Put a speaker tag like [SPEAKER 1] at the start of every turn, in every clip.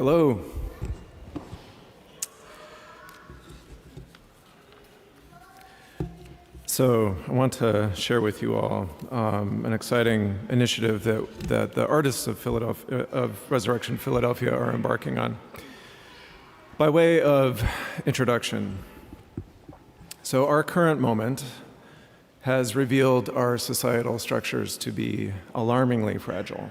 [SPEAKER 1] Hello. So I want to share with you all an exciting initiative that the artists of Resurrection Philadelphia are embarking on. By way of introduction, so our current moment has revealed our societal structures to be alarmingly fragile.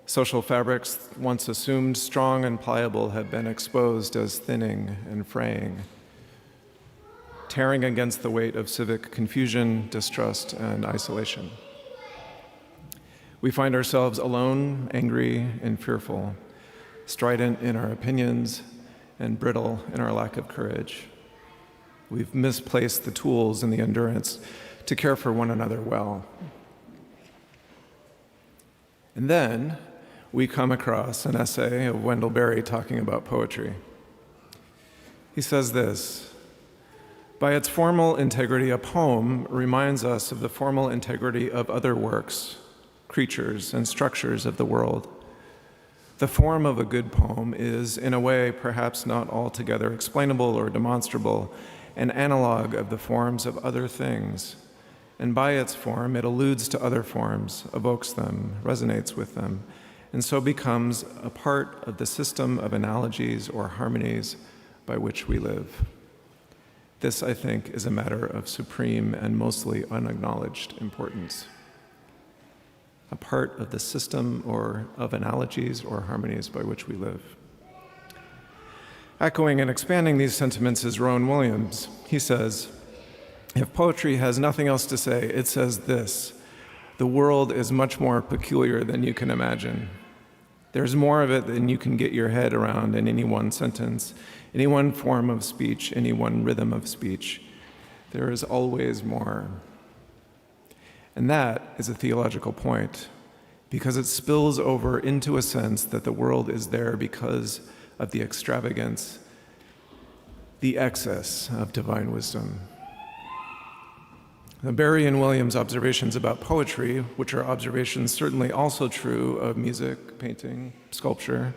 [SPEAKER 1] Social fabrics, once assumed strong and pliable, have been exposed as thinning and fraying, tearing against the weight of civic confusion, distrust, and isolation. We find ourselves alone, angry, and fearful, strident in our opinions, and brittle in our lack of courage. We've misplaced the tools and the endurance to care for one another well. And then we come across an essay of Wendell Berry talking about poetry. He says this: by its formal integrity, a poem reminds us of the formal integrity of other works, creatures, and structures of the world. The form of a good poem is, in a way perhaps not altogether explainable or demonstrable, an analog of the forms of other things, and by its form it alludes to other forms, evokes them, resonates with them, and so becomes a part of the system of analogies or harmonies by which we live. This, I think, is a matter of supreme and mostly unacknowledged importance. A part of the system or of analogies or harmonies by which we live. Echoing and expanding these sentiments is Rowan Williams. He says, if poetry has nothing else to say, it says this: the world is much more peculiar than you can imagine. There's more of it than you can get your head around in any one sentence, any one form of speech, any one rhythm of speech. There is always more. And that is a theological point, because it spills over into a sense that the world is there because of the extravagance, the excess of divine wisdom. Berry and Williams' observations about poetry, which are observations certainly also true of music, painting, sculpture,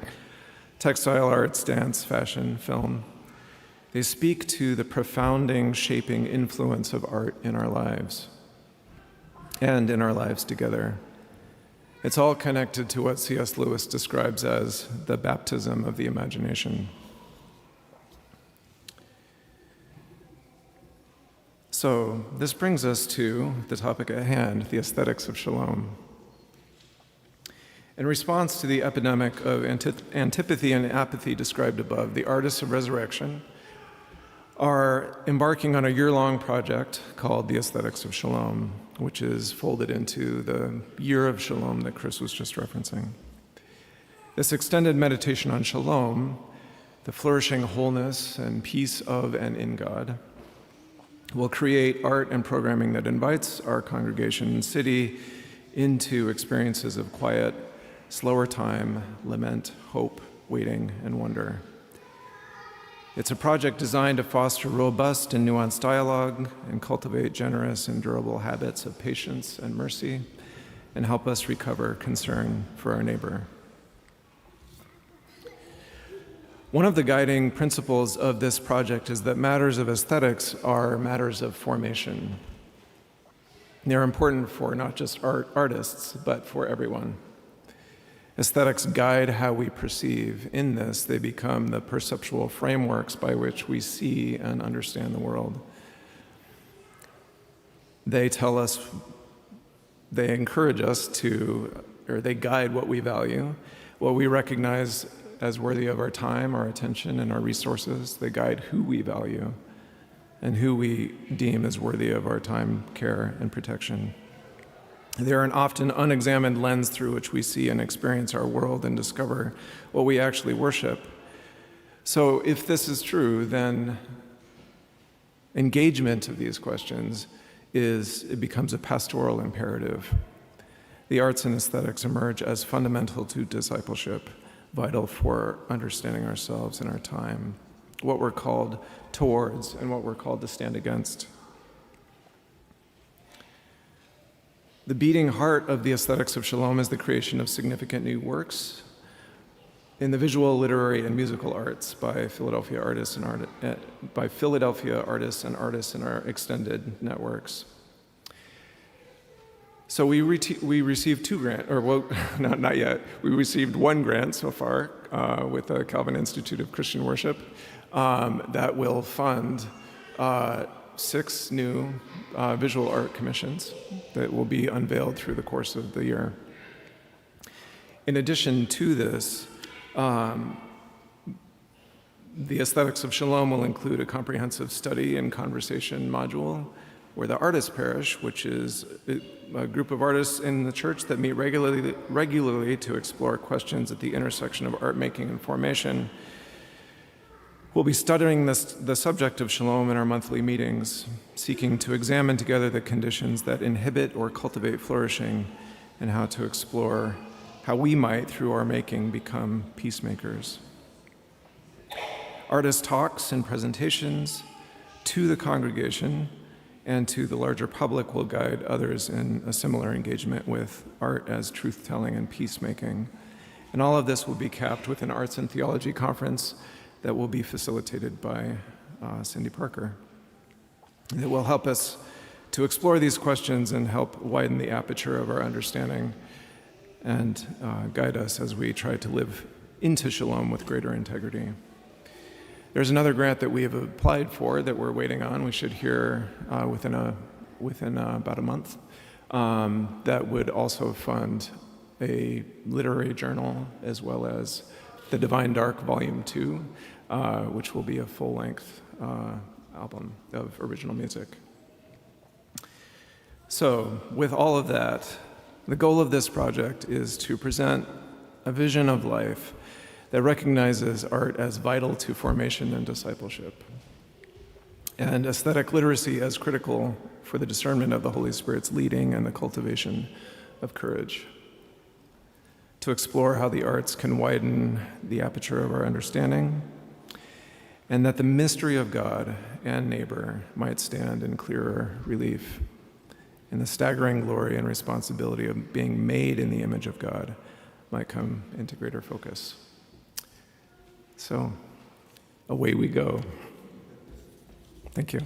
[SPEAKER 1] textile arts, dance, fashion, film, they speak to the profounding, shaping influence of art in our lives and in our lives together. It's all connected to what C.S. Lewis describes as the baptism of the imagination. So this brings us to the topic at hand, the aesthetics of Shalom. In response to the epidemic of antipathy and apathy described above, the artists of Resurrection are embarking on a year-long project called the Aesthetics of Shalom, which is folded into the Year of Shalom that Chris was just referencing. This extended meditation on Shalom, the flourishing wholeness and peace of and in God, will create art and programming that invites our congregation and city into experiences of quiet, slower time, lament, hope, waiting, and wonder. It's a project designed to foster robust and nuanced dialogue and cultivate generous and durable habits of patience and mercy, and help us recover concern for our neighbor. One of the guiding principles of this project is that matters of aesthetics are matters of formation. They're important for not just artists, but for everyone. Aesthetics guide how we perceive. In this, they become the perceptual frameworks by which we see and understand the world. They tell us, they encourage us to, or they guide what we value, what we recognize as worthy of our time, our attention, and our resources. They guide who we value and who we deem as worthy of our time, care, and protection. They're an often unexamined lens through which we see and experience our world and discover what we actually worship. So if this is true, then engagement of these questions it becomes a pastoral imperative. The arts and aesthetics emerge as fundamental to discipleship, vital for understanding ourselves and our time, what we're called towards and what we're called to stand against. The beating heart of the aesthetics of Shalom is the creation of significant new works, in the visual, literary, and musical arts by Philadelphia artists and artists in our extended networks. So we received 2 grants, or well, not yet. We received 1 grant so far with the Calvin Institute of Christian Worship that will fund 6 new visual art commissions that will be unveiled through the course of the year. In addition to this, the Aesthetics of Shalom will include a comprehensive study and conversation module where the Artist Parish, which is a group of artists in the church that meet regularly to explore questions at the intersection of art making and formation, we'll be studying the subject of shalom in our monthly meetings, seeking to examine together the conditions that inhibit or cultivate flourishing and how to explore how we might, through our making, become peacemakers. Artist talks and presentations to the congregation and to the larger public will guide others in a similar engagement with art as truth-telling and peacemaking. And all of this will be capped with an arts and theology conference that will be facilitated by Cindy Parker. It will help us to explore these questions and help widen the aperture of our understanding and guide us as we try to live into shalom with greater integrity. There's another grant that we have applied for that we're waiting on. We should hear within about a month that would also fund a literary journal as well as The Divine Dark Volume 2, which will be a full-length album of original music. So with all of that, the goal of this project is to present a vision of life that recognizes art as vital to formation and discipleship, and aesthetic literacy as critical for the discernment of the Holy Spirit's leading and the cultivation of courage. To explore how the arts can widen the aperture of our understanding, and that the mystery of God and neighbor might stand in clearer relief, and the staggering glory and responsibility of being made in the image of God might come into greater focus. So, away we go. Thank you.